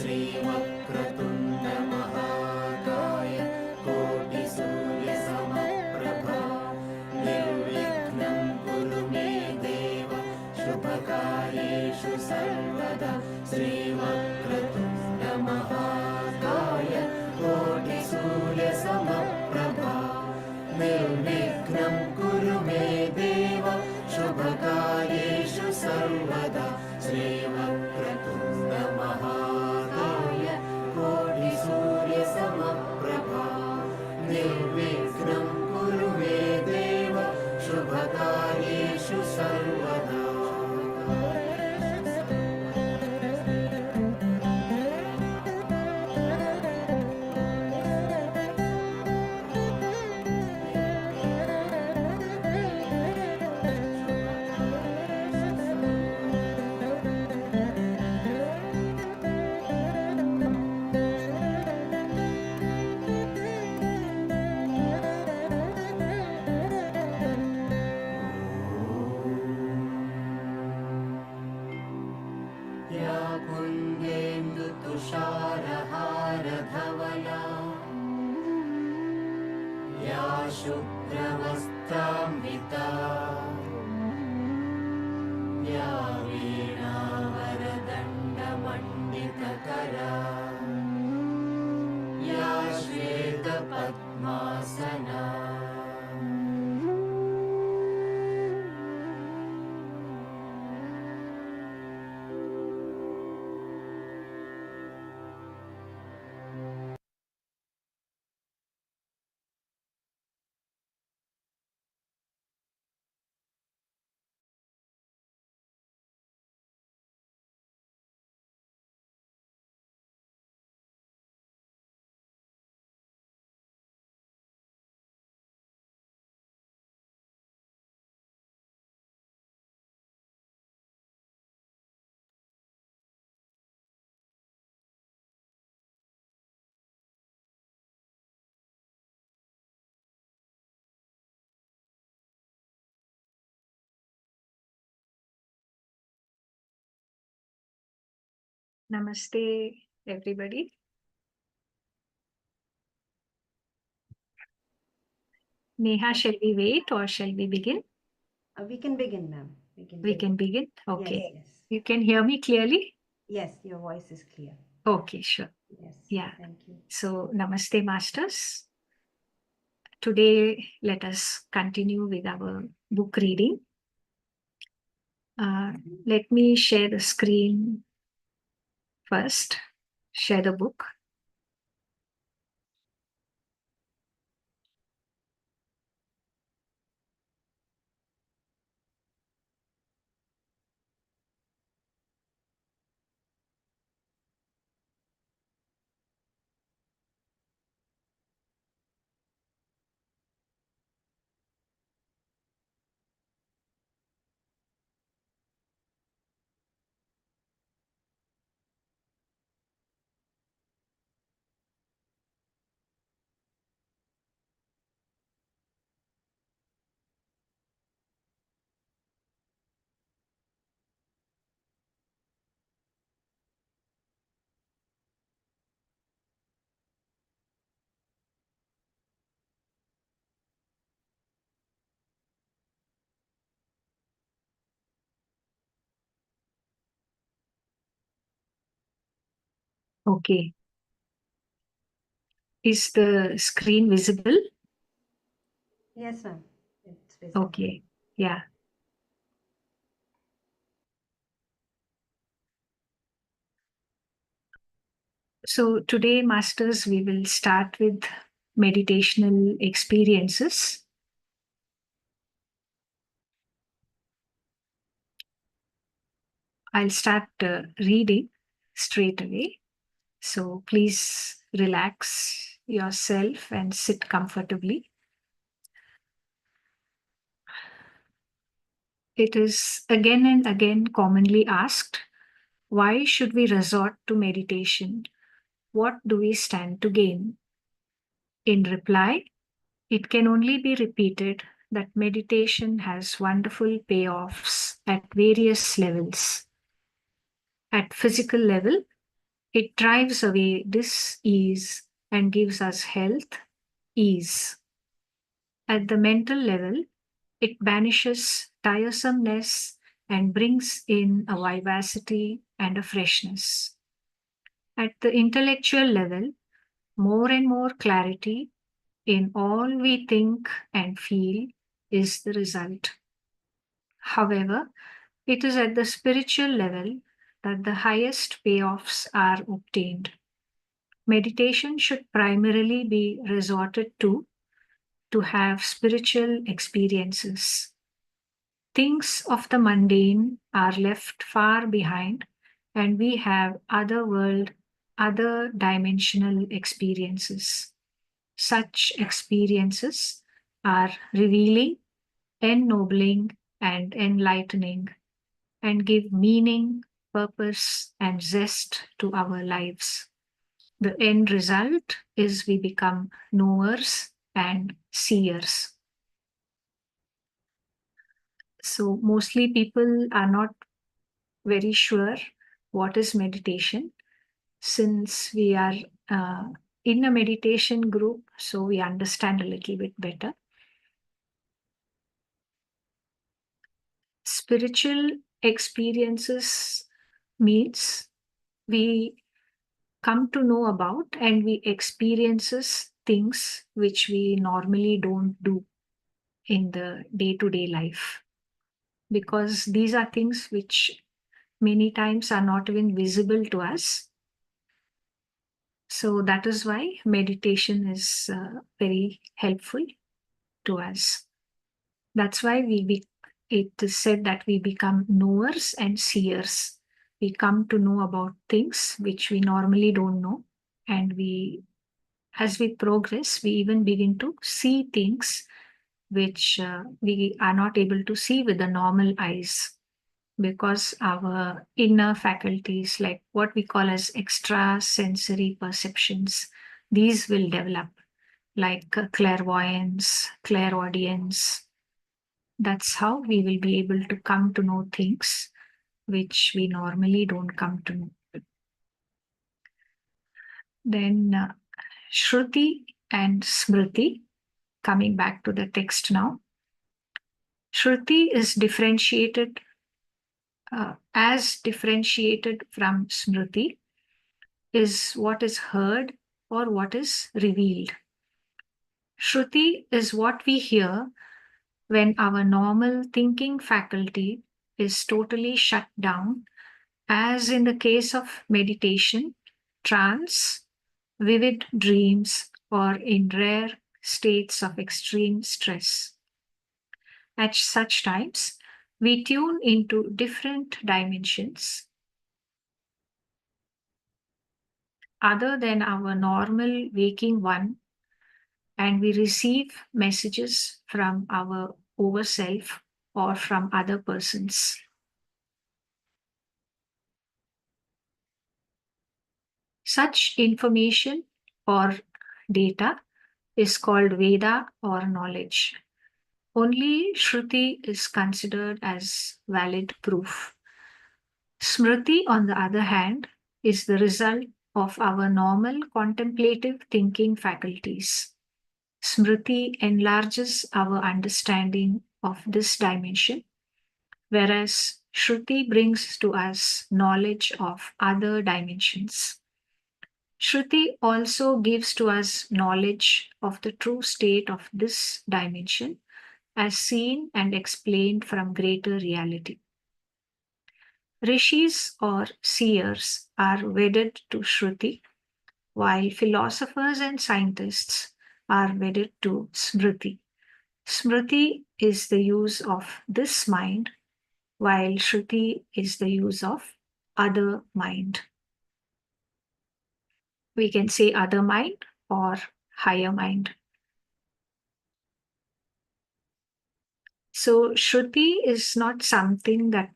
श्रीवक्रतुण्डमहाकाय कोटिसूर्यसमप्रभा निर्विघ्नं कुरु मे देव शुभकार्येषु सर्वदा श्रीवक्रतुण्डमहाकाय कोटिसूर्यसमप्रभा निर्विघ्नं कुरु मे देव शुभकार्येषु सर्वदा श्रीवक्रतुण्डमहाकाय कोटिसूर्यसमप्रभा निर्विघ्नं कुरु मे देव शुभकार्येषु सर्वदा। या कुन्देन्दुतुषारहारधवला या शुभ्रवस्त्रान्विता या वीणावरदण्डमण्डितकरा या श्वेतपद्मासना Namaste, everybody. Neha, shall we wait or shall we begin? We can begin, ma'am. We can begin? Okay. Yes, yes. You can hear me clearly? Yes, your voice is clear. Okay, sure. Yes. Yeah. Thank you. So, Namaste, Masters. Today, let us continue with our book reading. Let me share the screen first. Share the book. Okay. Is the screen visible? Yes, ma'am. It's visible. Okay. Yeah. So today, Masters, we will start with meditational experiences. I'll start reading straight away. So please relax yourself and sit comfortably. It is again and again commonly asked, why should we resort to meditation? What do we stand to gain? In reply, it can only be repeated that meditation has wonderful payoffs at various levels. At physical level, It drives away dis-ease and gives us health, ease. At the mental level, it banishes tiresomeness and brings in a vivacity and a freshness. At the intellectual level, more and more clarity in all we think and feel is the result. However, it is at the spiritual level that the highest payoffs are obtained. Meditation should primarily be resorted to have spiritual experiences. Things of the mundane are left far behind, and we have other world, other dimensional experiences. Such experiences are revealing, ennobling, and enlightening, and give meaning, purpose, and zest to our lives. The end result is we become knowers and seers. So, mostly people are not very sure what is meditation. Since we are uh, in a meditation group, so we understand a little bit better. Spiritual experiences means we come to know about and we experiences things which we normally don't do in the day-to-day life, because these are things which many times are not even visible to us. So that is why meditation is very helpful to us. That's why it is said that we become knowers and seers. We come to know about things which we normally don't know, and as we progress, we even begin to see things which we are not able to see with the normal eyes, because our inner faculties, like what we call as extrasensory perceptions, these will develop, like clairvoyance, clairaudience. That's how we will be able to come to know things which we normally don't come to know. Then Shruti and Smriti, coming back to the text now. Shruti is differentiated as differentiated from Smriti is what is heard or what is revealed. Shruti is what we hear when our normal thinking faculty is totally shut down, as in the case of meditation, trance, vivid dreams, or in rare states of extreme stress. At such times, we tune into different dimensions other than our normal waking one, and we receive messages from our overself or from other persons. Such information or data is called Veda or knowledge. Only Shruti is considered as valid proof. Smriti, on the other hand, is the result of our normal contemplative thinking faculties. Smriti enlarges our understanding of this dimension, whereas Shruti brings to us knowledge of other dimensions. Shruti also gives to us knowledge of the true state of this dimension as seen and explained from greater reality. Rishis or seers are wedded to Shruti, while philosophers and scientists are wedded to Smriti. Smriti is the use of this mind, while Shruti is the use of other mind. We can say other mind or higher mind. So, Shruti is not something that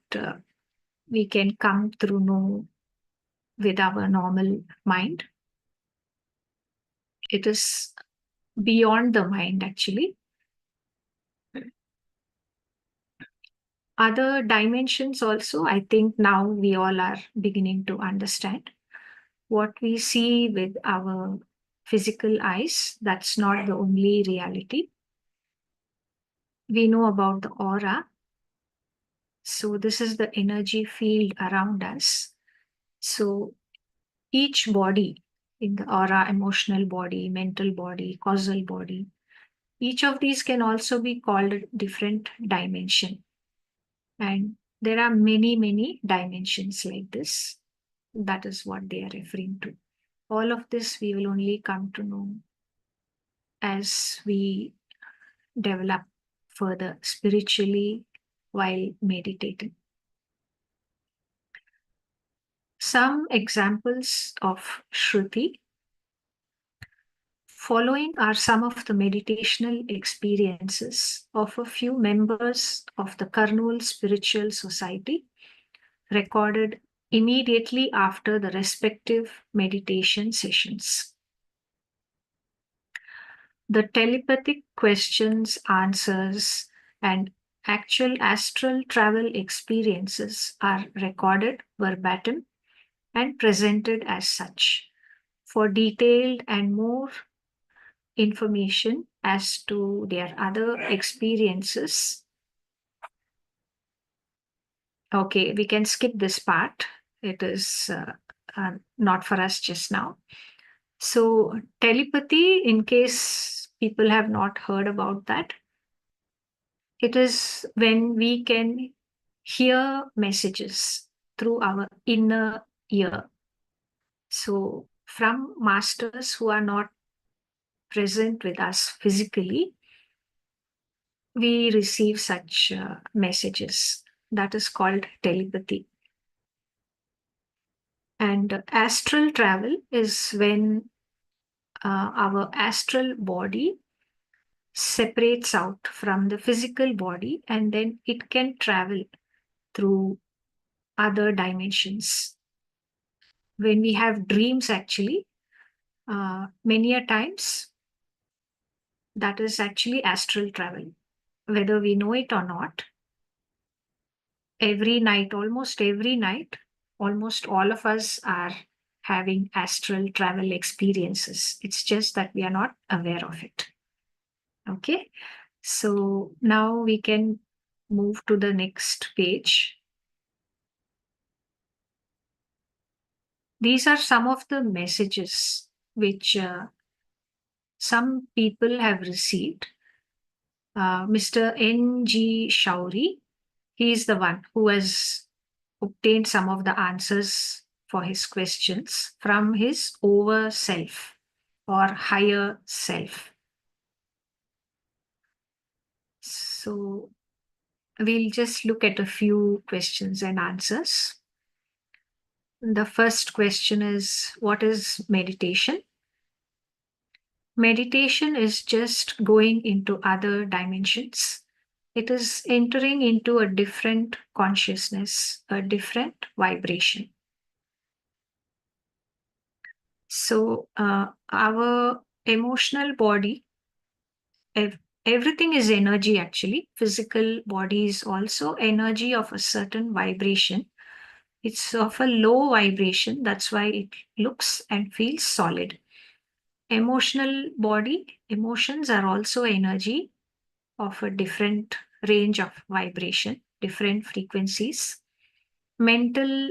we can come through know with our normal mind. It is beyond the mind, actually. Other dimensions also, I think now we all are beginning to understand. What we see with our physical eyes, that's not the only reality. We know about the aura. So this is the energy field around us. So each body in the aura, emotional body, mental body, causal body, each of these can also be called a different dimension. And there are many, many dimensions like this. That is what they are referring to. All of this we will only come to know as we develop further spiritually while meditating. Some examples of Shruti. Following are some of the meditational experiences of a few members of the Kurnool Spiritual Society, recorded immediately after the respective meditation sessions. The telepathic questions, answers, and actual astral travel experiences are recorded verbatim and presented as such. For detailed and more information as to their other experiences, okay, we can skip this part. It is not for us just now. So, telepathy, in case people have not heard about that, it is when we can hear messages through our inner ear. So, from masters who are not present with us physically, we receive such messages. That is called telepathy. And astral travel is when our astral body separates out from the physical body and then it can travel through other dimensions. When we have dreams, actually, many a times, that is actually astral travel. Whether we know it or not, every night, almost all of us are having astral travel experiences. It's just that we are not aware of it. Okay, so now we can move to the next page. These are some of the messages which some people have received. Mr. N.G. Shauri, he is the one who has obtained some of the answers for his questions from his over self or higher self. So we'll just look at a few questions and answers. The first question is, what is meditation? Meditation is just going into other dimensions. It is entering into a different consciousness, a different vibration. So, our emotional body, everything is energy actually. Physical body is also energy of a certain vibration. It's of a low vibration, that's why it looks and feels solid. Emotional body, emotions are also energy of a different range of vibration, different frequencies. Mental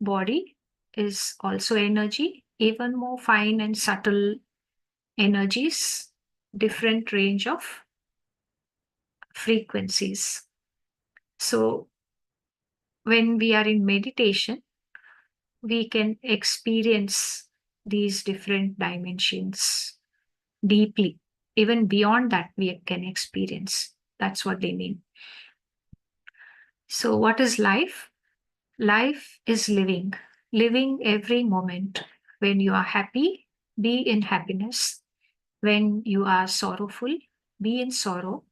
body is also energy, even more fine and subtle energies, different range of frequencies. So, when we are in meditation, we can experience these different dimensions deeply. Even beyond that, we can experience. That's what they mean. So, what is life? Life is living, living every moment. When you are happy, be in happiness. When you are sorrowful, be in sorrow.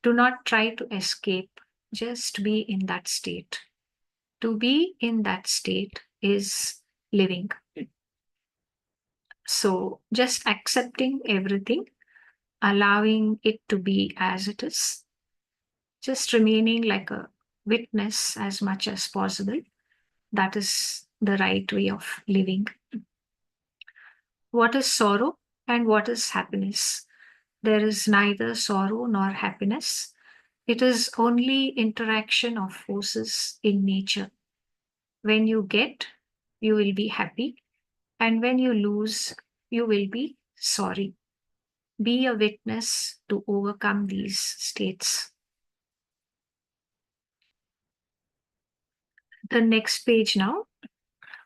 Do not try to escape, just be in that state. To be in that state is living. So, just accepting everything, allowing it to be as it is, just remaining like a witness as much as possible. That is the right way of living. What is sorrow and what is happiness? There is neither sorrow nor happiness. It is only interaction of forces in nature. When you get, you will be happy, and when you lose, you will be sorry. Be a witness to overcome these states. The next page now.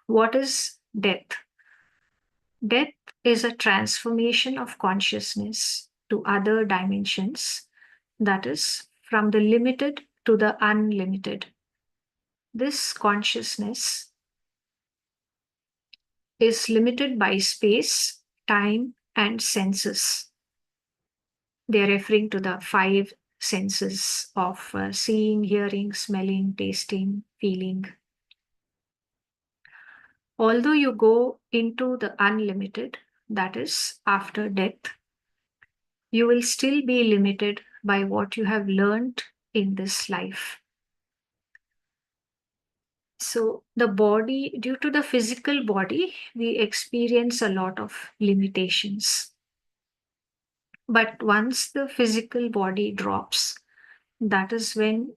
What is death? Death is a transformation of consciousness to other dimensions, that is, from the limited to the unlimited. This consciousness is limited by space, time, and senses. They are referring to the five senses of seeing, hearing, smelling, tasting, feeling. Although you go into the unlimited, that is, after death, you will still be limited by what you have learned in this life. So, the body, due to the physical body, we experience a lot of limitations. But once the physical body drops, that is when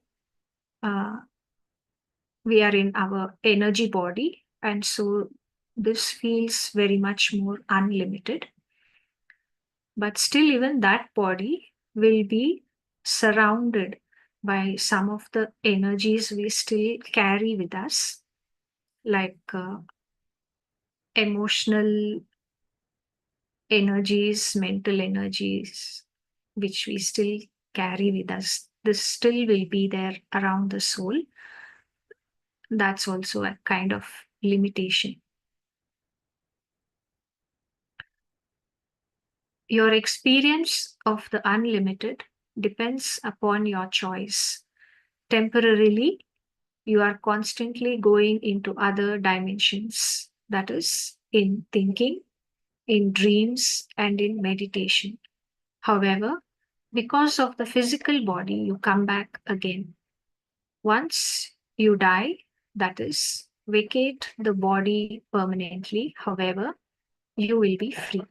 we are in our energy body. And so this feels very much more unlimited. But still, even that body will be surrounded by some of the energies we still carry with us, like emotional energies, mental energies, which we still carry with us. This still will be there around the soul. That's also a kind of limitation. Your experience of the unlimited depends upon your choice. Temporarily, you are constantly going into other dimensions, that is, in thinking, in dreams, and in meditation. However, because of the physical body, you come back again. Once you die, that is, vacate the body permanently, however, you will be free.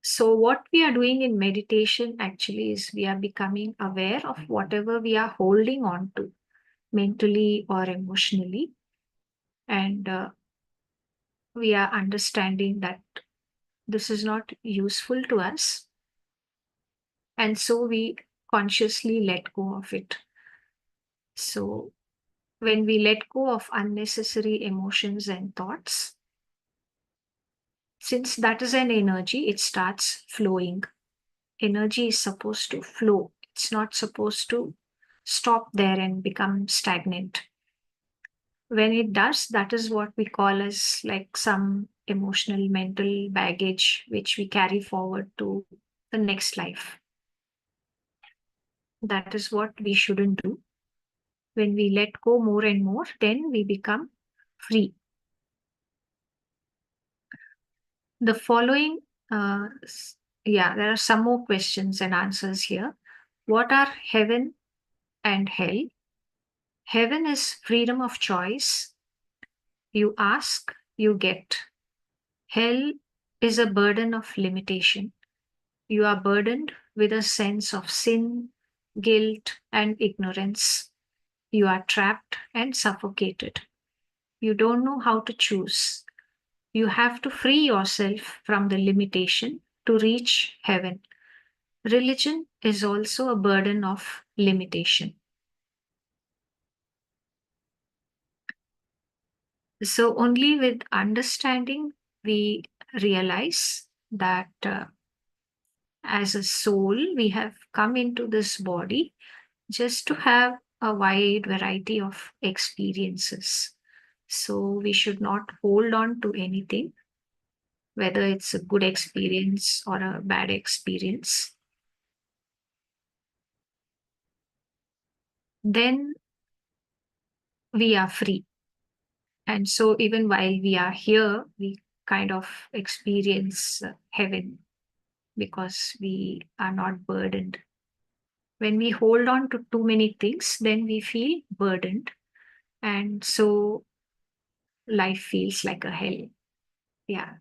So, what we are doing in meditation actually is we are becoming aware of whatever we are holding on to mentally or emotionally. And we are understanding that this is not useful to us. And so we consciously let go of it. So, when we let go of unnecessary emotions and thoughts, since that is an energy, it starts flowing. Energy is supposed to flow, it's not supposed to stop there and become stagnant. When it does, that is what we call as like some emotional, mental baggage which we carry forward to the next life. That is what we shouldn't do. When we let go more and more, then we become free. The following, there are some more questions and answers here. What are heaven and hell? Heaven is freedom of choice. You ask, you get. Hell is a burden of limitation. You are burdened with a sense of sin, guilt, and ignorance. You are trapped and suffocated. You don't know how to choose. You have to free yourself from the limitation to reach heaven. Religion is also a burden of limitation. So, only with understanding, we realize that as a soul, we have come into this body just to have a wide variety of experiences. So, we should not hold on to anything, whether it's a good experience or a bad experience. Then we are free. And so, even while we are here, we kind of experience heaven because we are not burdened. When we hold on to too many things, then we feel burdened. And so life feels like a hell. Yeah.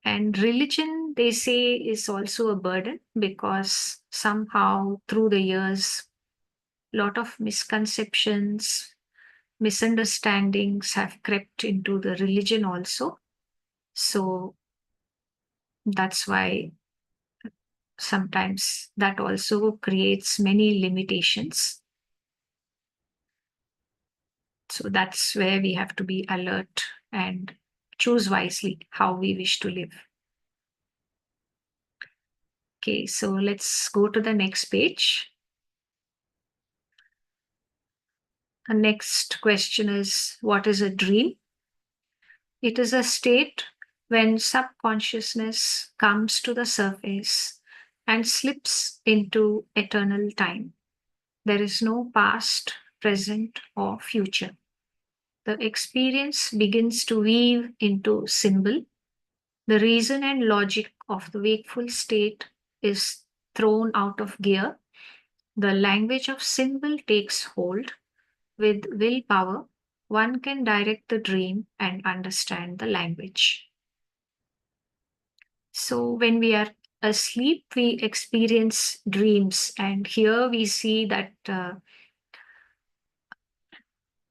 And religion, they say, is also a burden because somehow through the years, lot of misconceptions, misunderstandings have crept into the religion also. So that's why sometimes that also creates many limitations. So that's where we have to be alert and choose wisely how we wish to live. Okay, so let's go to the next page. The next question is, what is a dream? It is a state when subconsciousness comes to the surface and slips into eternal time. There is no past, present, or future. The experience begins to weave into symbol. The reason and logic of the wakeful state is thrown out of gear. The language of symbol takes hold. With willpower, one can direct the dream and understand the language. So, when we are asleep, we experience dreams, and here we see that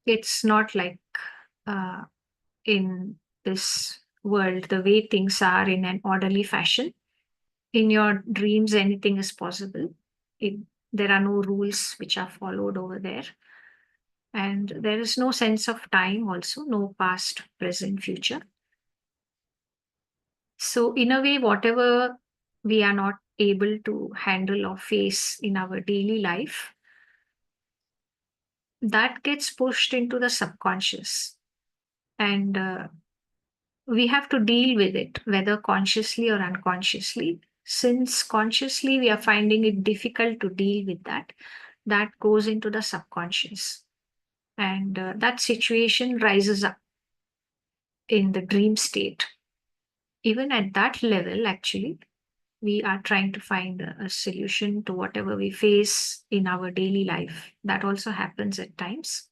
it's not like uh, in this world, the way things are in an orderly fashion. In your dreams, anything is possible. It, there are no rules which are followed over there. And there is no sense of time, also, no past, present, future. So, in a way, whatever we are not able to handle or face in our daily life, that gets pushed into the subconscious. And we have to deal with it, whether consciously or unconsciously. Since consciously we are finding it difficult to deal with that, that goes into the subconscious. And that situation rises up in the dream state. Even at that level, actually, we are trying to find a solution to whatever we face in our daily life. That also happens at times.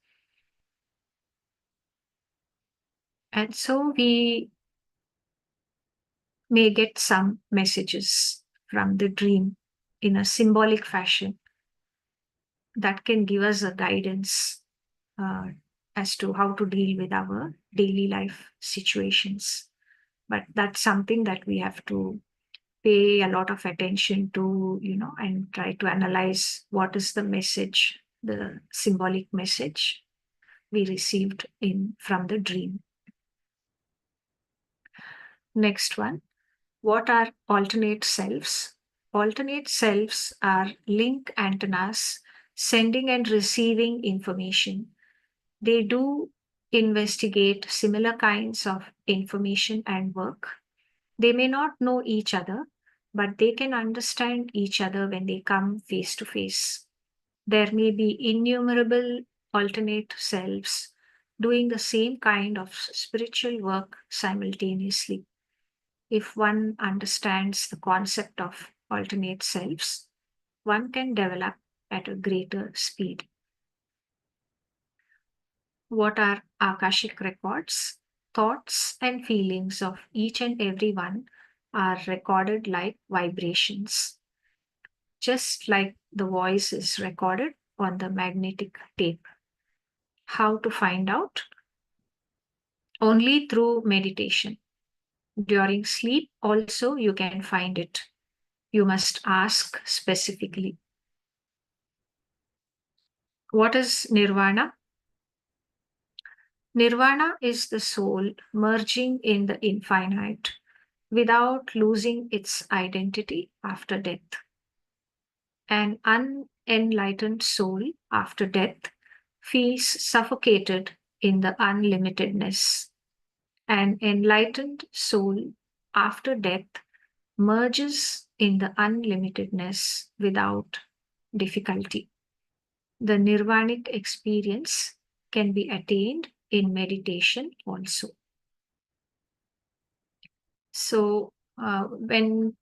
And so we may get some messages from the dream in a symbolic fashion that can give us a guidance as to how to deal with our daily life situations. But that's something that we have to pay a lot of attention to, and try to analyze what is the message, the symbolic message we received in from the dream. Next one. What are alternate selves? Alternate selves are link antennas sending and receiving information. They do investigate similar kinds of information and work. They may not know each other, but they can understand each other when they come face to face. There may be innumerable alternate selves doing the same kind of spiritual work simultaneously. If one understands the concept of alternate selves, one can develop at a greater speed. What are Akashic records? Thoughts and feelings of each and every one are recorded like vibrations, just like the voice is recorded on the magnetic tape. How to find out? Only through meditation. During sleep, also, you can find it. You must ask specifically. What is nirvana? Nirvana is the soul merging in the infinite without losing its identity after death. An unenlightened soul after death feels suffocated in the unlimitedness. An enlightened soul after death merges in the unlimitedness without difficulty. The nirvanic experience can be attained in meditation also. So, when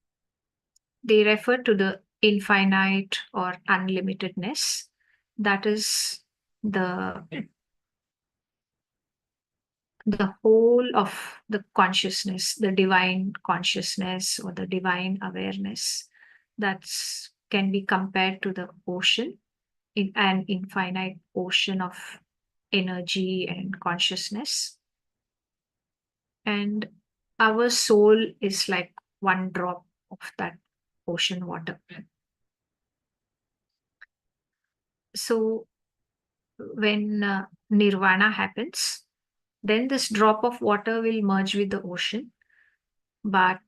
they refer to the infinite or unlimitedness, that is the the whole of the consciousness, the divine consciousness or the divine awareness, that's can be compared to the ocean, in an infinite ocean of energy and consciousness. And our soul is like one drop of that ocean water. So when nirvana happens, then this drop of water will merge with the ocean, but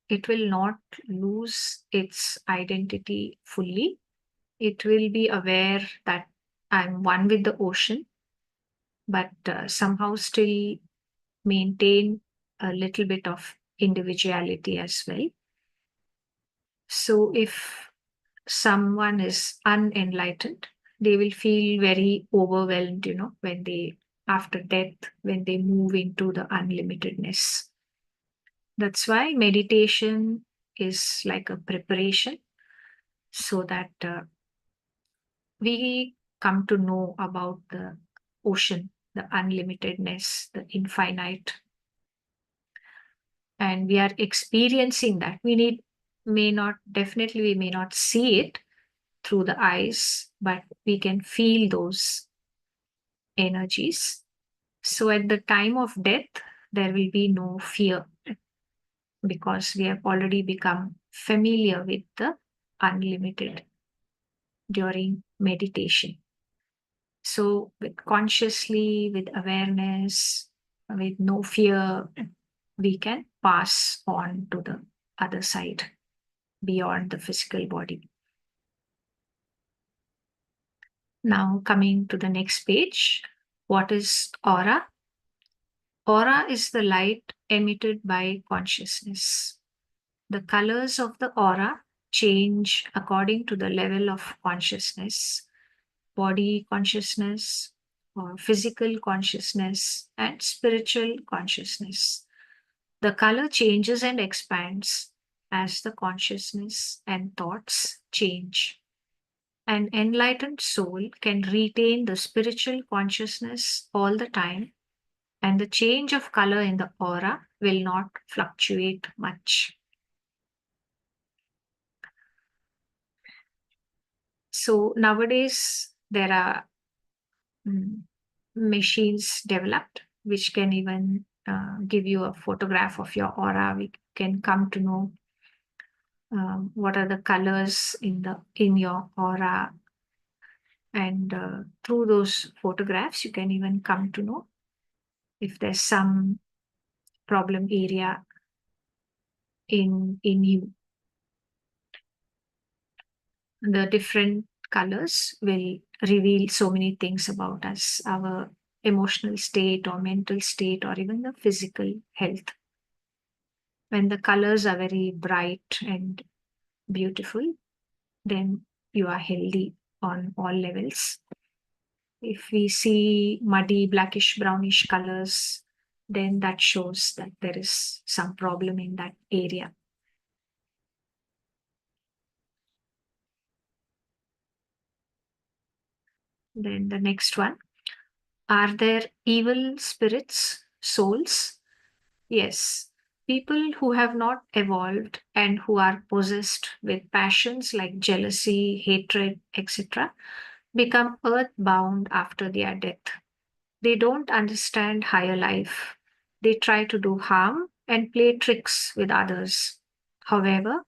it will not lose its identity fully. It will be aware that I'm one with the ocean, but somehow still maintain a little bit of individuality as well. So if someone is unenlightened, they will feel very overwhelmed, when they, after death, when they move into the unlimitedness. That's why meditation is like a preparation so that we come to know about the ocean, the unlimitedness, the infinite, and we are experiencing that. We may not see it through the eyes, but we can feel those energies. So at the time of death, there will be no fear because we have already become familiar with the unlimited during meditation. So, with consciously, with awareness, with no fear, we can pass on to the other side beyond the physical body. Now, coming to the next page, what is aura? Aura is the light emitted by consciousness. The colors of the aura change according to the level of consciousness, body consciousness, or physical consciousness, and spiritual consciousness. The color changes and expands as the consciousness and thoughts change. An enlightened soul can retain the spiritual consciousness all the time, and the change of color in the aura will not fluctuate much. So nowadays, there are machines developed which can even give you a photograph of your aura. We can come to know what are the colors in your aura, and through those photographs you can even come to know if there's some problem area in you. The different colors will reveal so many things about us, our emotional state or mental state or even the physical health. When the colors are very bright and beautiful, then you are healthy on all levels. If we see muddy, blackish, brownish colors, then that shows that there is some problem in that area. Then the next one, are there evil spirits, souls? Yes. People who have not evolved and who are possessed with passions like jealousy, hatred, etc., become earthbound after their death. They don't understand higher life. They try to do harm and play tricks with others. However,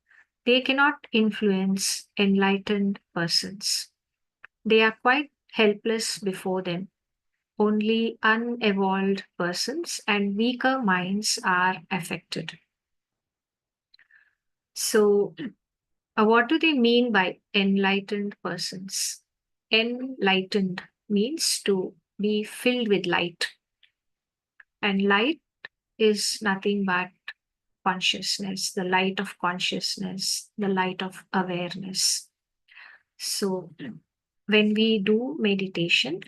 they cannot influence enlightened persons. They are quite helpless before them. Only unevolved persons and weaker minds are affected. So, what do they mean by enlightened persons? Enlightened means to be filled with light. And light is nothing but consciousness, the light of consciousness, the light of awareness. So, when we do meditation,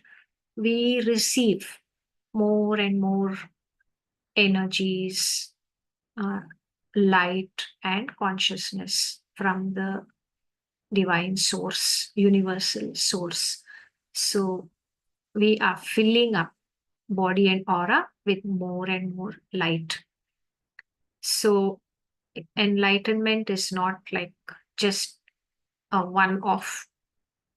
we receive more and more energies, uh, light, and consciousness from the divine source, universal source. So, we are filling up body and aura with more and more light. So enlightenment is not like just a one-off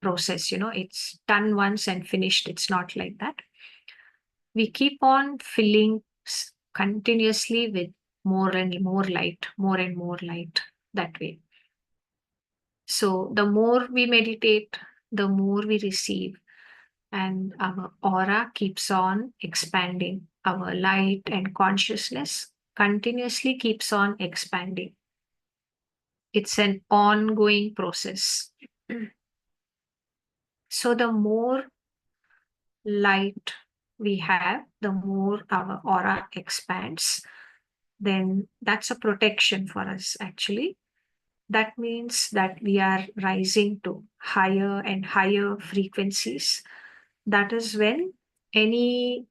process, it's done once and finished. It's not like that. We keep on filling continuously with more and more light, more and more light that way. So the more we meditate, the more we receive, and our aura keeps on expanding. Our light and consciousness continuously keeps on expanding. It's an ongoing process. So the more light we have, the more our aura expands. Then that's a protection for us, actually. That means that we are rising to higher and higher frequencies. That is when any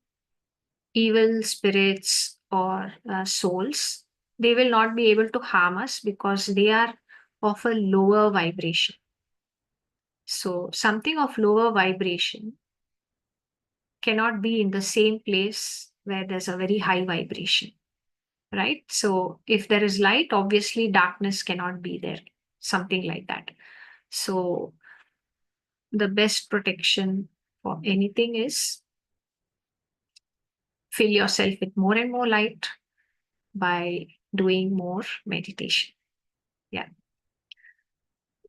evil spirits or souls, they will not be able to harm us because they are of a lower vibration. So something of lower vibration cannot be in the same place where there's a very high vibration, right? So if there is light, obviously darkness cannot be there, something like that. So the best protection for anything is fill yourself with more and more light by doing more meditation. Yeah.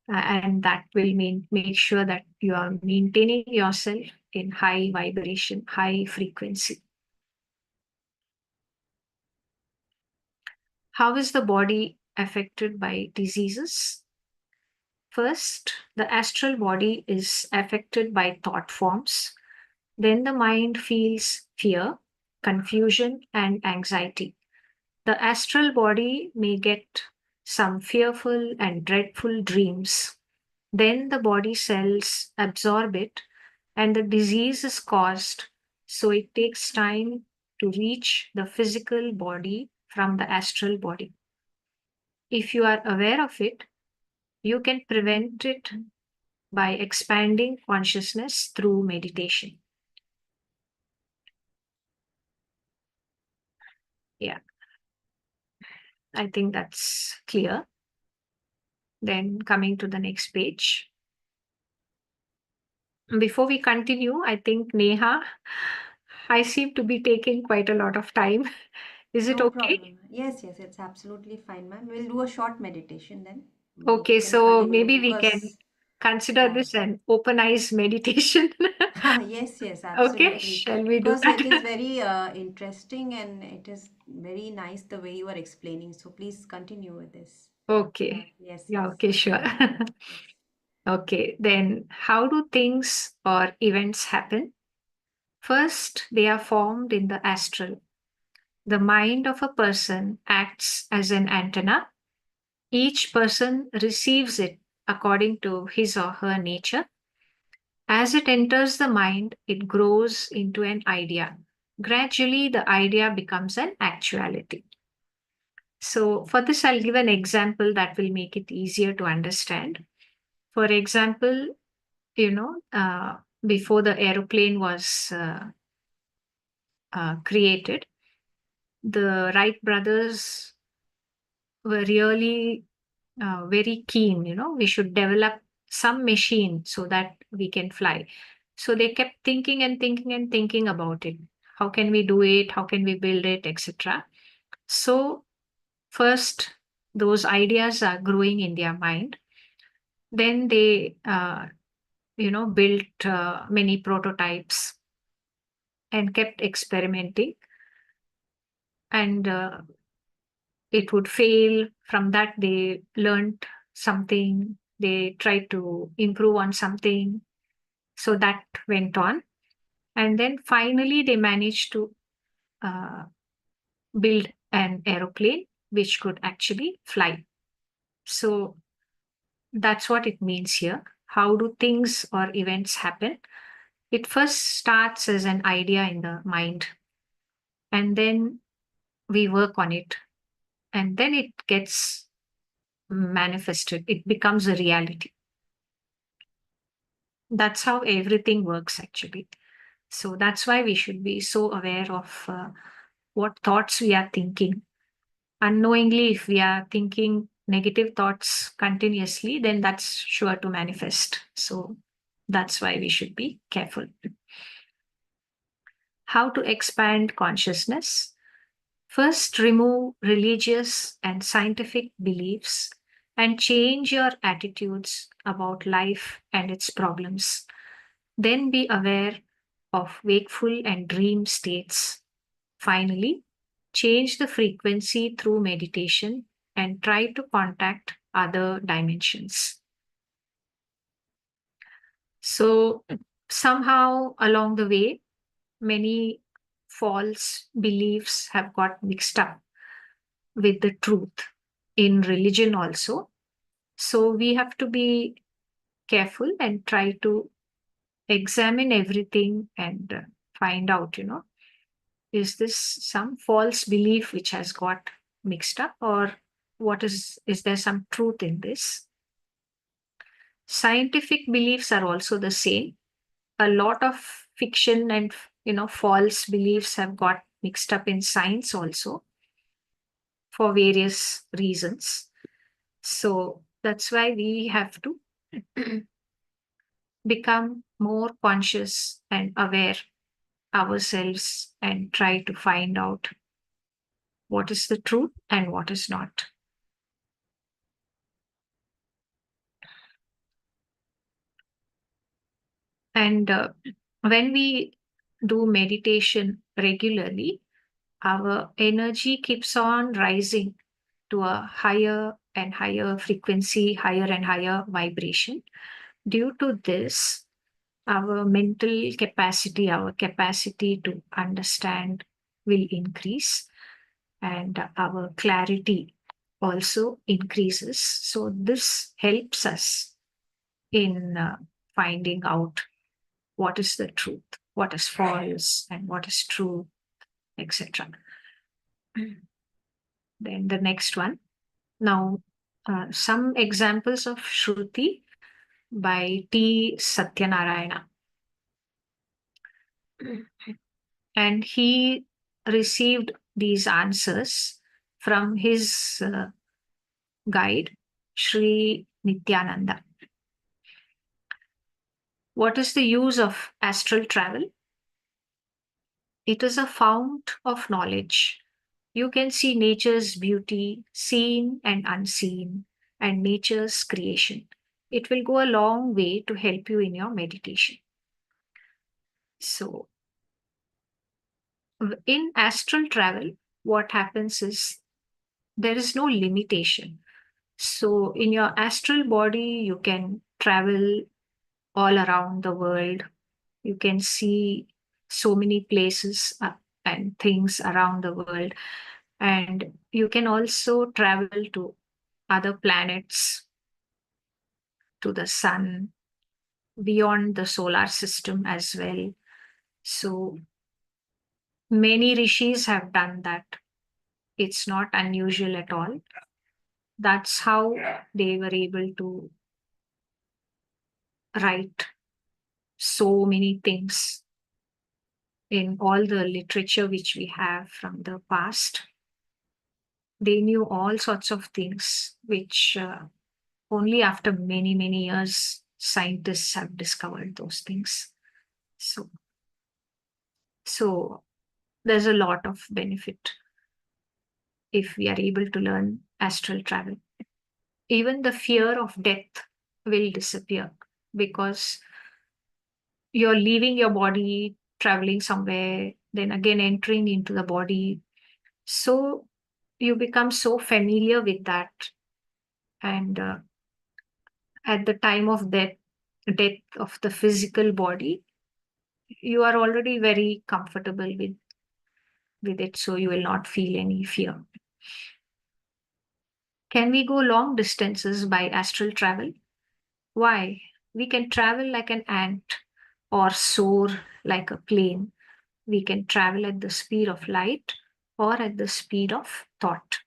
And that will make sure that you are maintaining yourself in high vibration, high frequency. How is the body affected by diseases? First, the astral body is affected by thought forms. Then the mind feels fear, confusion, and anxiety. The astral body may get some fearful and dreadful dreams. Then the body cells absorb it and the disease is caused. So it takes time to reach the physical body from the astral body. If you are aware of it, you can prevent it by expanding consciousness through meditation. Yeah, I think that's clear. Then coming to the next page. Before we continue, I think Neha, I seem to be taking quite a lot of time. Is it No okay? problem. Yes, yes, it's absolutely fine, ma'am. We'll do a short meditation then. You Okay, can so continue maybe we can because, consider yeah. this an open eyes meditation. Yes, yes, Okay, absolutely. shall we do Because it is that? very interesting and it is very nice the way you are explaining. So please continue with this. Okay. Yes, Yeah, yes, okay, sure. yes. Okay, then how do things or events happen? First, they are formed in the astral. The mind of a person acts as an antenna. Each person receives it according to his or her nature. As it enters the mind, it grows into an idea. Gradually, the idea becomes an actuality. So, for this, I'll give an example that will make it easier to understand. For example, before the aeroplane was created, the Wright brothers were really very keen, we should develop some machine so that we can fly. So they kept thinking and thinking and thinking about it. How can we do it? How can we build it, etc. So first, those ideas are growing in their mind. Then they, built many prototypes and kept experimenting. And it would fail. From that, they learned something. They tried to improve on something. So that went on. And then finally, they managed to uh, build an aeroplane which could actually fly. So that's what it means here. How do things or events happen? It first starts as an idea in the mind, and then we work on it, and then it gets manifested. It becomes a reality. That's how everything works, actually. So that's why we should be so aware of what thoughts we are thinking. Unknowingly, if we are thinking negative thoughts continuously, then that's sure to manifest. So that's why we should be careful. How to expand consciousness? First, remove religious and scientific beliefs and change your attitudes about life and its problems. Then be aware of wakeful and dream states. Finally, change the frequency through meditation and try to contact other dimensions. So, somehow along the way, many false beliefs have got mixed up with the truth in religion also. So, we have to be careful and try to examine everything and find out, is this some false belief which has got mixed up, or is there some truth in this? Scientific beliefs are also the same. A lot of fiction and false beliefs have got mixed up in science also for various reasons. So that's why we have to become more conscious and aware ourselves and try to find out what is the truth and what is not. And when we do meditation regularly, our energy keeps on rising to a higher and higher frequency, higher and higher vibration. Due to this, our mental capacity, our capacity to understand will increase, and our clarity also increases. So, this helps us in finding out what is the truth, what is false, and what is true, etc. Then the next one. Now, some examples of Shruti by T. Satyanarayana. And he received these answers from his guide, Sri Nityananda. What is the use of astral travel? It is a fount of knowledge. You can see nature's beauty, seen and unseen, and nature's creation. It will go a long way to help you in your meditation. So, in astral travel, what happens is there is no limitation. So, in your astral body, you can travel all around the world. You can see so many places and things around the world. And you can also travel to other planets, to the sun, beyond the solar system as well. So, many rishis have done that. It's not unusual at all. That's how they were able to write so many things in all the literature which we have from the past. They knew all sorts of things which only after many, many years scientists have discovered those things. So there's a lot of benefit if we are able to learn astral travel. Even the fear of death will disappear because you're leaving your body, traveling somewhere, then again entering into the body. So you become so familiar with that. And at the time of death of the physical body, you are already very comfortable with it. So you will not feel any fear. Can we go long distances by astral travel? Why? We can travel like an ant or soar like a plane. We can travel at the speed of light or at the speed of thought.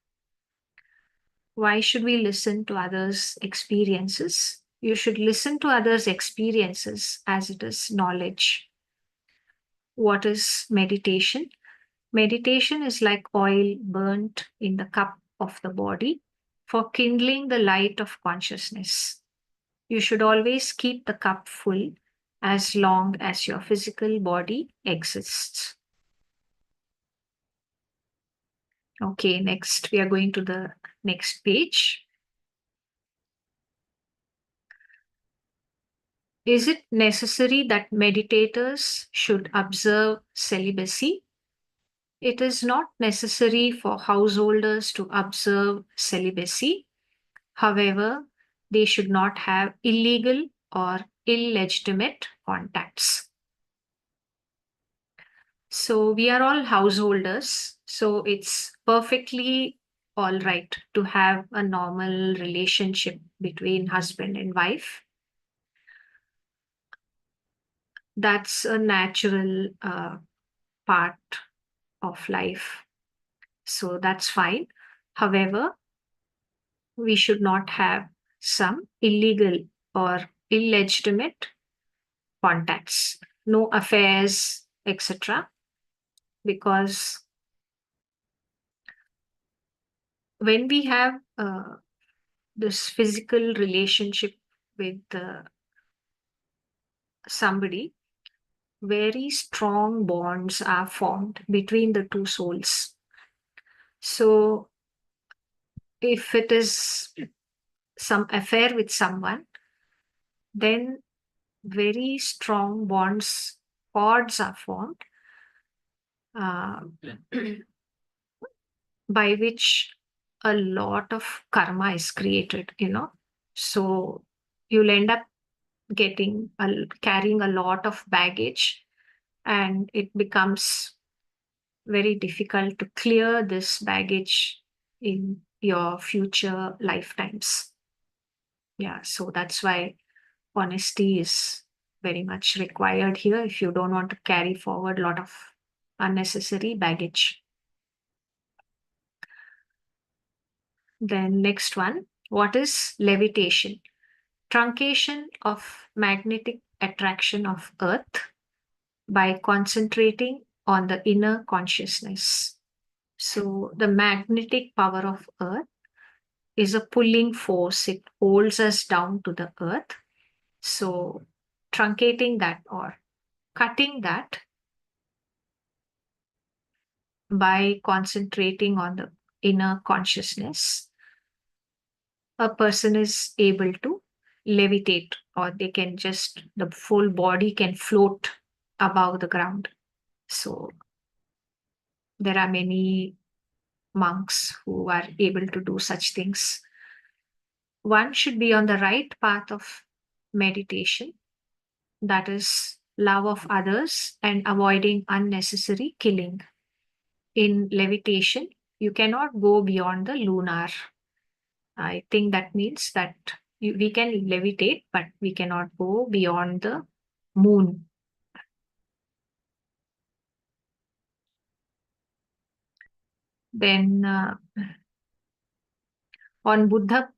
Why should we listen to others' experiences? You should listen to others' experiences as it is knowledge. What is meditation? Meditation is like oil burnt in the cup of the body for kindling the light of consciousness. You should always keep the cup full as long as your physical body exists. Okay, next we are going to the next page. Is it necessary that meditators should observe celibacy? It is not necessary for householders to observe celibacy. However, they should not have illegal or illegitimate contacts. So, we are all householders. So, it's perfectly all right to have a normal relationship between husband and wife. That's a natural part of life. So, that's fine. However, we should not have some illegal or illegitimate contacts, no affairs, etc. Because when we have this physical relationship with somebody, very strong bonds are formed between the two souls. So, if it is some affair with someone, then very strong cords are formed, uh, by which a lot of karma is created. So you'll end up carrying a lot of baggage, and it becomes very difficult to clear this baggage in your future lifetimes. Yeah, so that's why honesty is very much required here if you don't want to carry forward a lot of unnecessary baggage. Then next one, what is levitation? Truncation of magnetic attraction of Earth by concentrating on the inner consciousness. So the magnetic power of Earth is a pulling force. It holds us down to the Earth. So truncating that or cutting that by concentrating on the inner consciousness, a person is able to levitate, or the full body can float above the ground. So there are many monks who are able to do such things. One should be on the right path of meditation, that is, love of others and avoiding unnecessary killing. In levitation, you cannot go beyond the lunar. I think that means that we can levitate, but we cannot go beyond the moon. Then on Buddha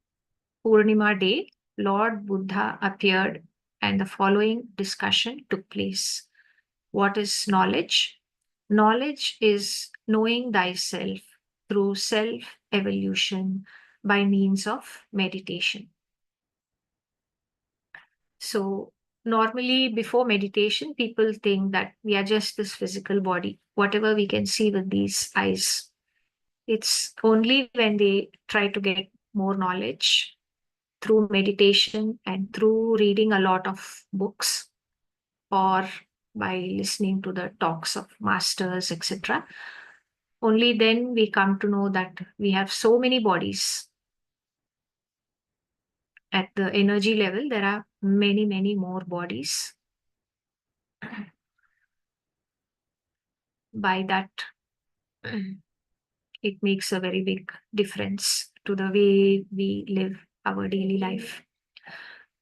Purnima day, Lord Buddha appeared and the following discussion took place. What is knowledge? Knowledge is knowing thyself through self evolution by means of meditation. So, normally before meditation, people think that we are just this physical body, whatever we can see with these eyes. It's only when they try to get more knowledge through meditation and through reading a lot of books or by listening to the talks of masters, etc. Only then we come to know that we have so many bodies. At the energy level, there are many, many more bodies. By that, it makes a very big difference to the way we live our daily life.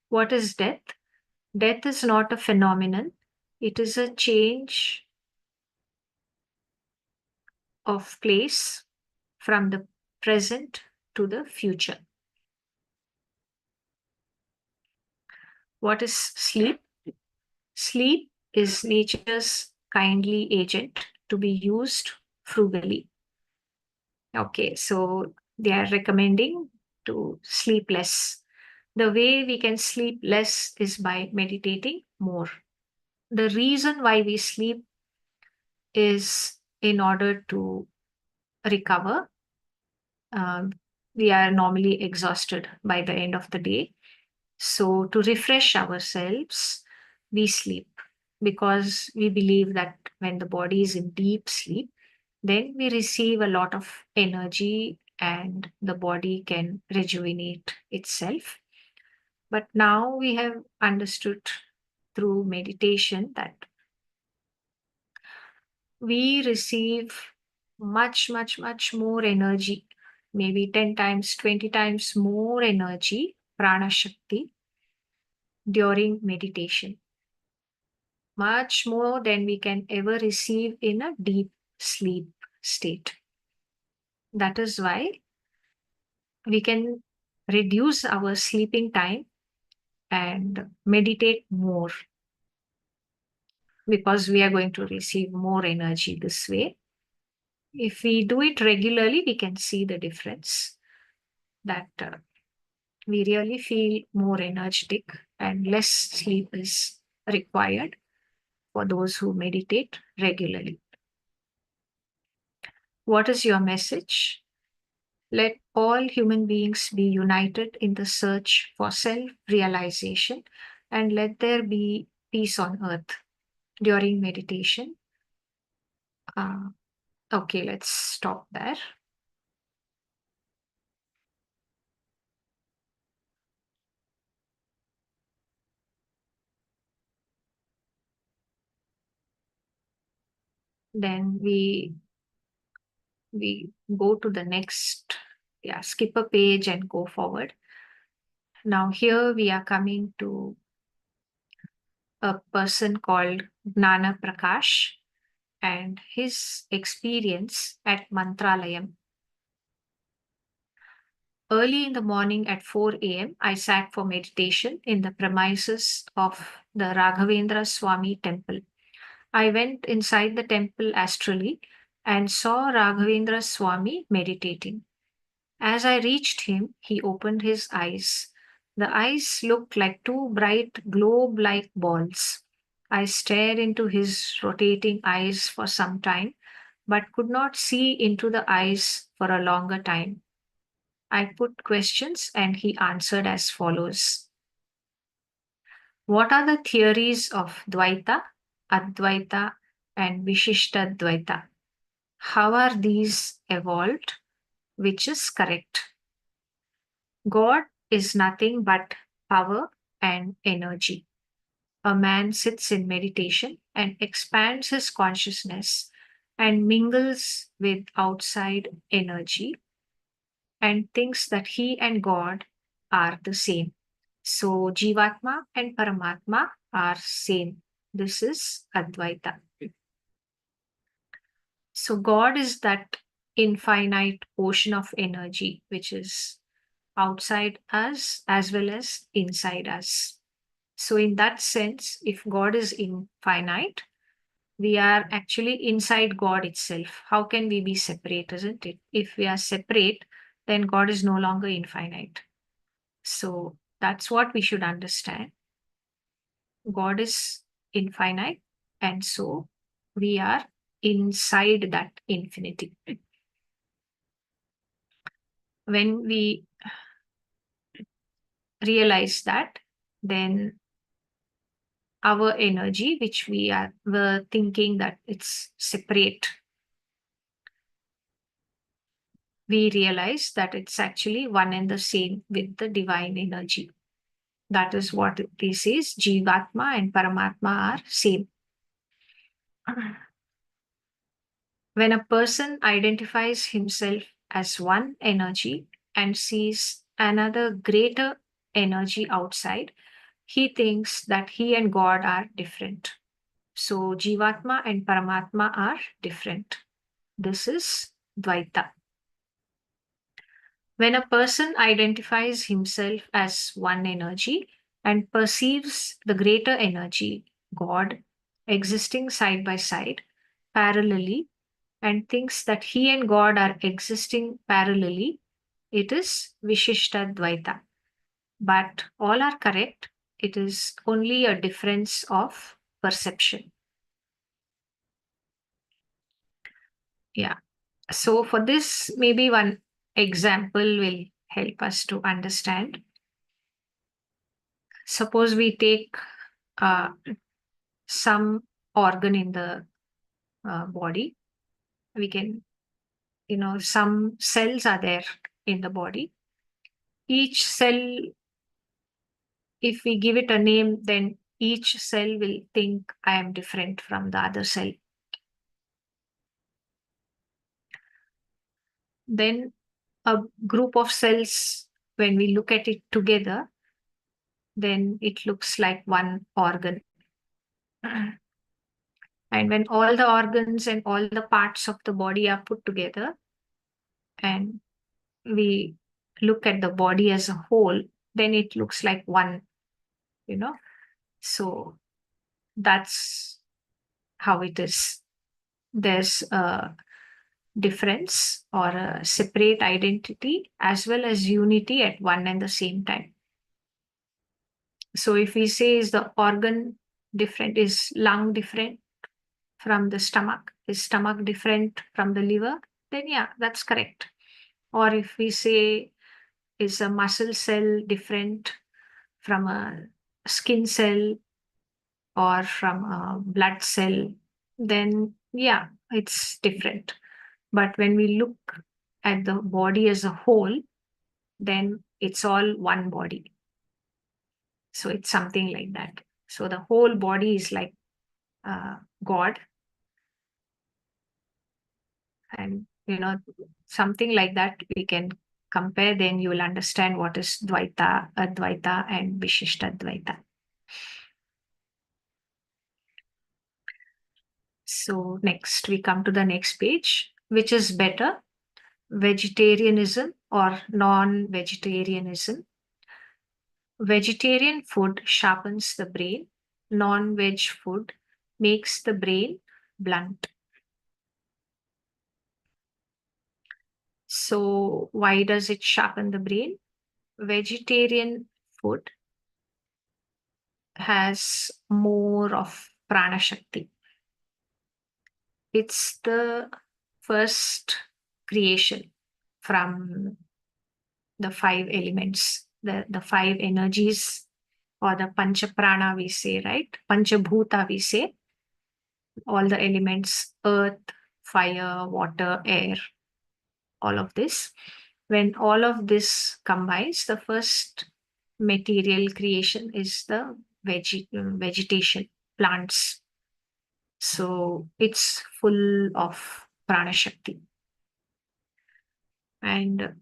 What is death? Death is not a phenomenon, it is a change of place from the present to the future. What is sleep? Sleep is nature's kindly agent to be used frugally. Okay, so they are recommending to sleep less. The way we can sleep less is by meditating more. The reason why we sleep is in order to recover. Um, we are normally exhausted by the end of the day. So, to refresh ourselves, we sleep because we believe that when the body is in deep sleep, then we receive a lot of energy and the body can rejuvenate itself. But now we have understood through meditation that we receive much more energy, maybe 10 times, 20 times more energy, prana shakti, during meditation, much more than we can ever receive in a deep sleep state. That is why we can reduce our sleeping time and meditate more because we are going to receive more energy this way. If we do it regularly, we can see the difference that we really feel more energetic and less sleep is required for those who meditate regularly. What is your message? Let all human beings be united in the search for self realization and let there be peace on earth during meditation. Uh, okay, let's stop there. Then we go to the next, yeah, skip a page and go forward. Now here we are coming to a person called Gnana Prakash and his experience at Mantralayam. Early in the morning at 4 a.m., I sat for meditation in the premises of the Raghavendra Swami temple. I went inside the temple astrally and saw Raghavendra Swami meditating. As I reached him, he opened his eyes. The eyes looked like two bright globe like balls. I stared into his rotating eyes for some time, but could not see into the eyes for a longer time. I put questions and he answered as follows. What are the theories of Dvaita, Advaita, and Vishishta Dvaita? How are these evolved? Which is correct? God is nothing but power and energy. A man sits in meditation and expands his consciousness and mingles with outside energy and thinks that he and God are the same. So Jivatma and Paramatma are same. This is Advaita. So God is that infinite ocean of energy which is outside us as well as inside us. So in that sense, if God is infinite, we are actually inside God itself. How can we be separate, isn't it? If we are separate, then God is no longer infinite. So that's what we should understand. God is infinite, and so we are inside that infinity. When we realize that, then our energy, which were thinking that it's separate, we realize that it's actually one and the same with the divine energy. That is what this is. Jivatma and Paramatma are same. When a person identifies himself as one energy and sees another greater energy outside, he thinks that he and God are different. So Jivatma and Paramatma are different. This is Dvaita. When a person identifies himself as one energy and perceives the greater energy, God, existing side by side, parallelly, and thinks that he and God are existing parallelly, it is Vishishta Dvaita. But all are correct. It is only a difference of perception. Yeah. So for this, maybe one example will help us to understand. Suppose we take uh, some organ in the body. We can, some cells are there in the body. Each cell, if we give it a name, then each cell will think I am different from the other cell. Then a group of cells, when we look at it together, then it looks like one organ. And when all the organs and all the parts of the body are put together and we look at the body as a whole, then it looks like one, you know. So that's how it is. There's a difference or a separate identity as well as unity at one and the same time. So if we say is the organ different, is lung different from the stomach, is stomach different from the liver, then yeah, that's correct. Or if we say is a muscle cell different from a skin cell or from a blood cell, then yeah, it's different. But when we look at the body as a whole, then it's all one body. So it's something like that. So the whole body is like God. And, something like that we can compare, then you will understand what is Dvaita, Advaita, and Vishishta Dvaita. So next, we come to the next page. Which is better, vegetarianism or non-vegetarianism? Vegetarian food sharpens the brain. Non-veg food makes the brain blunt. So why does it sharpen the brain? Vegetarian food has more of prana shakti. It's the first creation from the five elements, the five energies, or the pancha prana we say, right? Pancha bhuta we say, all the elements, earth, fire, water, air, all of this. When all of this combines, the first material creation is the vegetation, plants. So it's full of prana shakti. And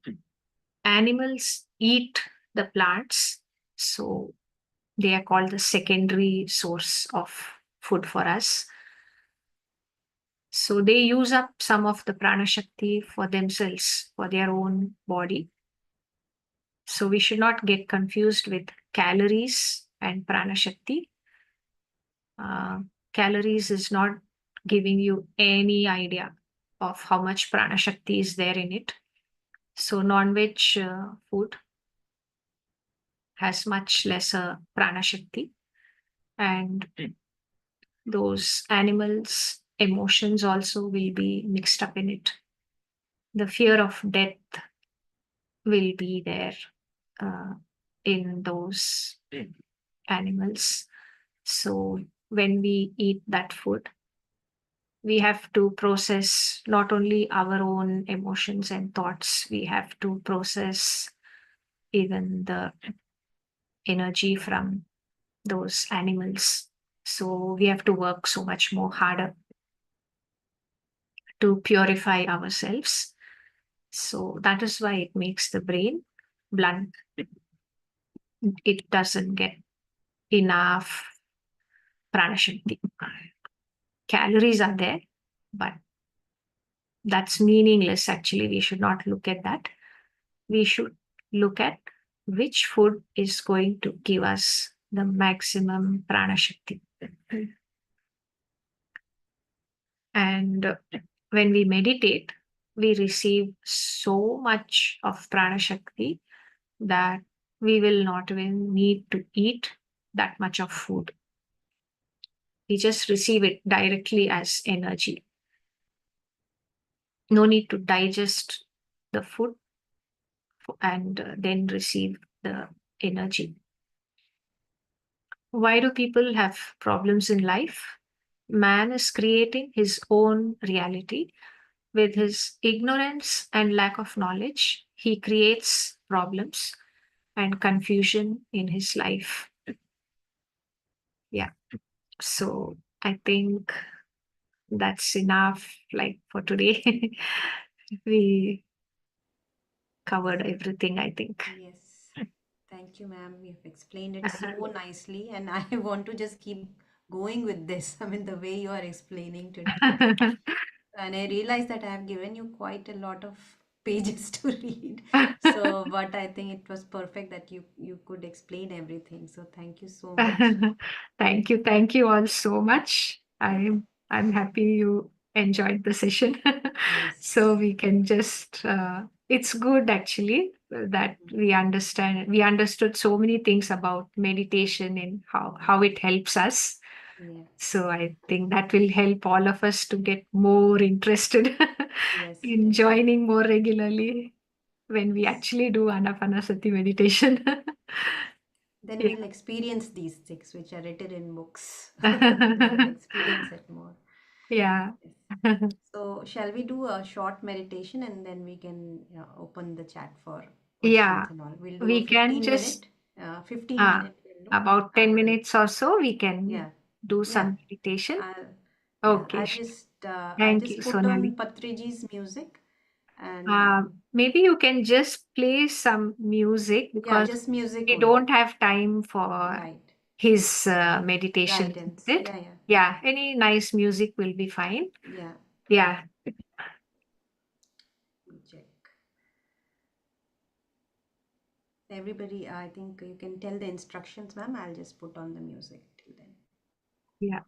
animals eat the plants, so they are called the secondary source of food for us. So they use up some of the prana shakti for themselves, for their own body. So we should not get confused with calories and prana shakti. Calories is not giving you any idea of how much prana shakti is there in it. So non-veg food has much lesser prana shakti, and those animals' emotions also will be mixed up in it. The fear of death will be there in those animals. So when we eat that food, we have to process not only our own emotions and thoughts, we have to process even the energy from those animals. So we have to work so much more harder to purify ourselves. So that is why it makes the brain blunt. It doesn't get enough prana shakti. Calories are there, but that's meaningless. Actually, we should not look at that. We should look at which food is going to give us the maximum prana shakti. And when we meditate, we receive so much of prana shakti that we will not even need to eat that much of food. We just receive it directly as energy. No need to digest the food and then receive the energy. Why do people have problems in life? Man is creating his own reality. With his ignorance and lack of knowledge, he creates problems and confusion in his life. Yeah. So I think that's enough like for today. We covered everything, I think. Yes. Thank you, ma'am. You've explained it so nicely, and I want to just keep going with this. I mean, the way you are explaining today. And I realize that I have given you quite a lot of pages to read. So, but I think it was perfect that you could explain everything. So, thank you so much. Thank you. Thank you all so much. I'm happy you enjoyed the session. So Yes. we can just it's good actually that we understood so many things about meditation and how it helps us. Yeah. So I think that will help all of us to get more interested Yes, in definitely. joining more regularly when we Yes. actually do Anapanasati meditation. Then Yeah. we'll experience these things which are written in books. We'll experience it more. Yeah. Yes. So, shall we do a short meditation and then we can open the chat for questions Yeah. and all? We'll do a We can 15 just minute, 15 uh, minute window. about 10 I'll, minutes or so we yeah, can do yeah, some meditation. I'll, yeah, Okay. I'll Thank just you, put on Sonali. Patriji's music and Maybe you can just play some music yeah, because just music we only. don't have time for Right. his meditation. Is Guidance. it? Yeah, yeah, Yeah. Any nice music will be fine. yeah. Yeah. We'll check. Everybody, I think you can tell the instructions, ma'am. I'll just put on the music till then. Yeah.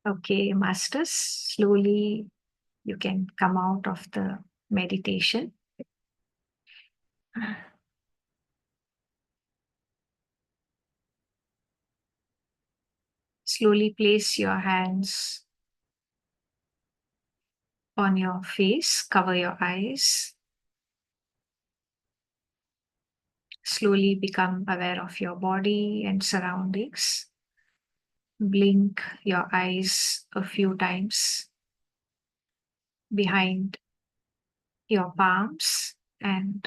Okay, masters, slowly you can come out of the meditation. Slowly place your hands on your face, cover your eyes. Slowly become aware of your body and surroundings. Blink your eyes a few times behind your palms and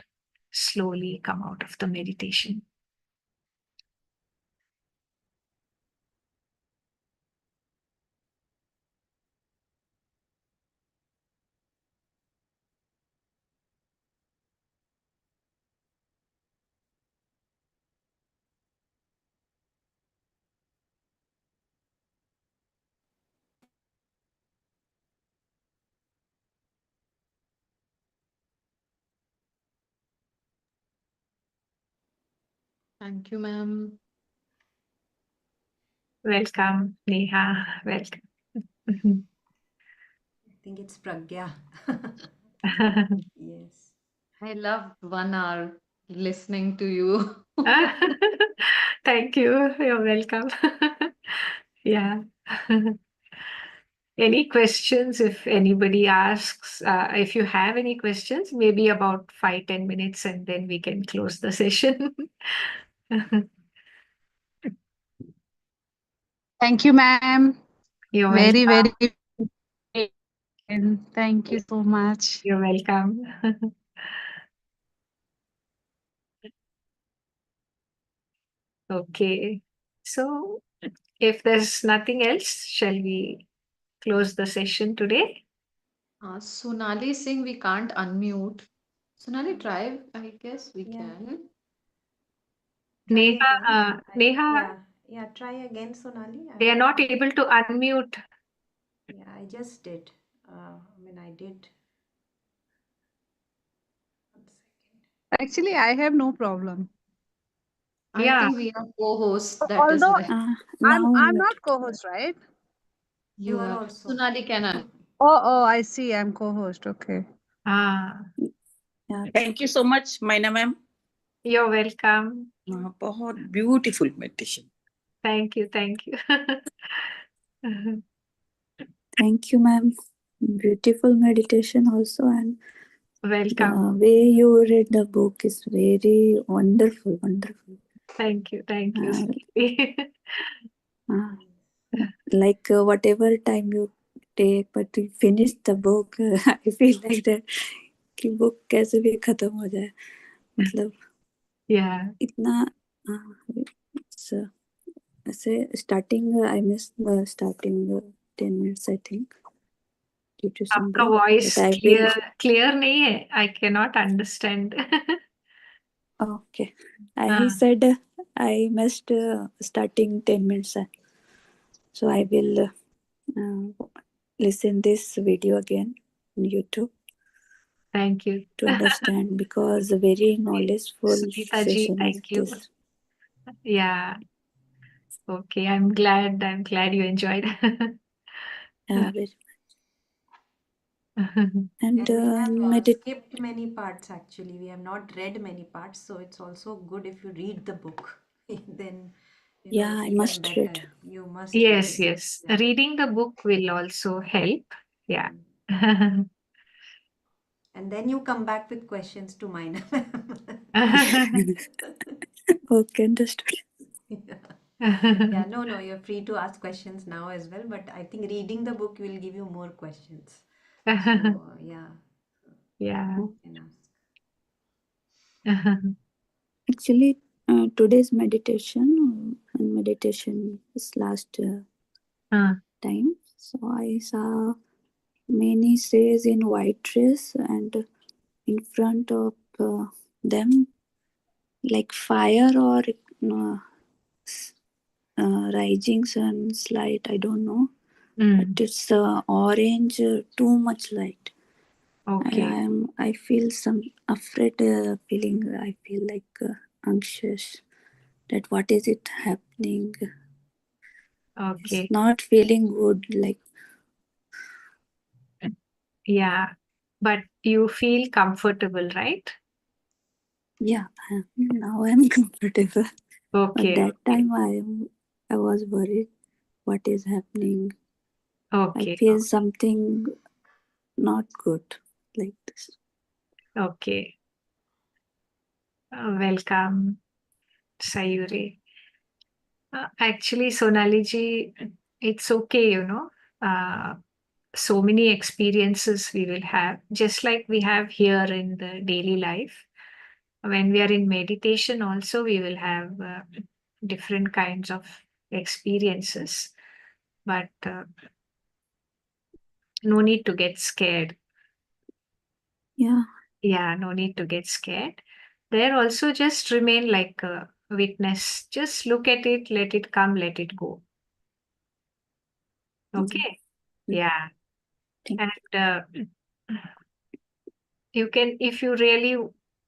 slowly come out of the meditation. Thank you, ma'am. Welcome, Neha. Welcome. I think it's Pragya. Yes. I loved 1 hour listening to you. Thank you. You're welcome. Yeah. Any questions? If anybody asks, if you have any questions, maybe about 5-10 minutes and then we can close the session. Thank you, ma'am. You're Very, welcome. very. And thank you so much. You're welcome. Okay. So, if there's nothing else, shall we close the session today? Sonali is saying we can't unmute. Sonali, try. I guess we Yeah. can. Try Neha, again. Neha, Yeah, try again, Sonali. they are not able to unmute. Yeah, I just did. I did. 1 second. Actually, I have no problem. I Yeah. think we are co-hosts. That is Although why I'm not co-host, right? You you are are. also. Sonali can unmute. Oh, I see. I'm co-host. Okay. Ah, thank you so much माइना ma'am you're welcome. बहुत beautiful meditation Thank you. Thank you. Thank you, ma'am. Beautiful meditation also, and Welcome. the way you read the book is very wonderful, wonderful. Thank you. Thank you. Uh, whatever time you take, but you finish the book, I feel like that कि book कैसे भी खत्म हो जाए मतलब Yeah. इतना it's, ऐसे starting I missed the starting 10 minutes I think due to some आपका work, voice but I will. clear नहीं है. I cannot understand. Okay. Ah. He said I missed starting 10 minutes. So I will listen this video again on YouTube Thank you. to understand because a very knowledgeful Sunita ji, session is thank you. this. Yeah. Okay. I'm glad you enjoyed. Yeah, very- And and we have medit skipped many parts actually. We have not read many parts, so it's also good if you read the book. Then, yeah, it's I even must read. better. You must Yes, read. yes. Yeah. Reading the book will also help. Yeah. And then you come back with questions to mine. Okay, understood. Yeah, no, you're free to ask questions now as well, but I think reading the book will give you more questions. So, yeah, Yeah. you can ask. Actually, today's meditation and meditation is last time. So I saw many says in white dress and in front of them like fire or rising sun's light, I don't know, but it's orange, too much light. Okay. I feel some afraid feeling. I feel like anxious that what is it happening. Okay. not feeling good. Like, Yeah. But you feel comfortable, right? yeah, now I'm comfortable. But Okay. that time I was worried. What is happening? I Okay. feel something not good like this. Okay. Welcome, Sayuri. Actually, Sonali ji, it's okay, you know. So many experiences we will have, just like we have here in the daily life. When we are in meditation, also, we will have different kinds of experiences. But no need to get scared. Yeah, Yeah, no need to get scared. There also just remain like a witness. Just look at it, let it come, let it go. Okay. Yeah. thank And you can, if you really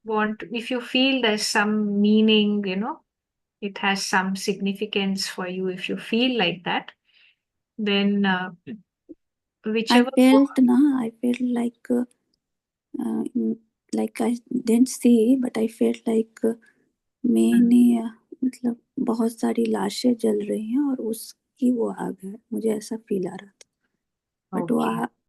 want, if you feel there's some meaning, you know, it has some significance for you, if you feel like that, then whichever. I felt like I didn't see, but I felt like मैंने मतलब बहुत सारी लाशें जल रही हैं और उसकी वो आग है, मुझे ऐसा फील आ रहा था. बट वो Okay.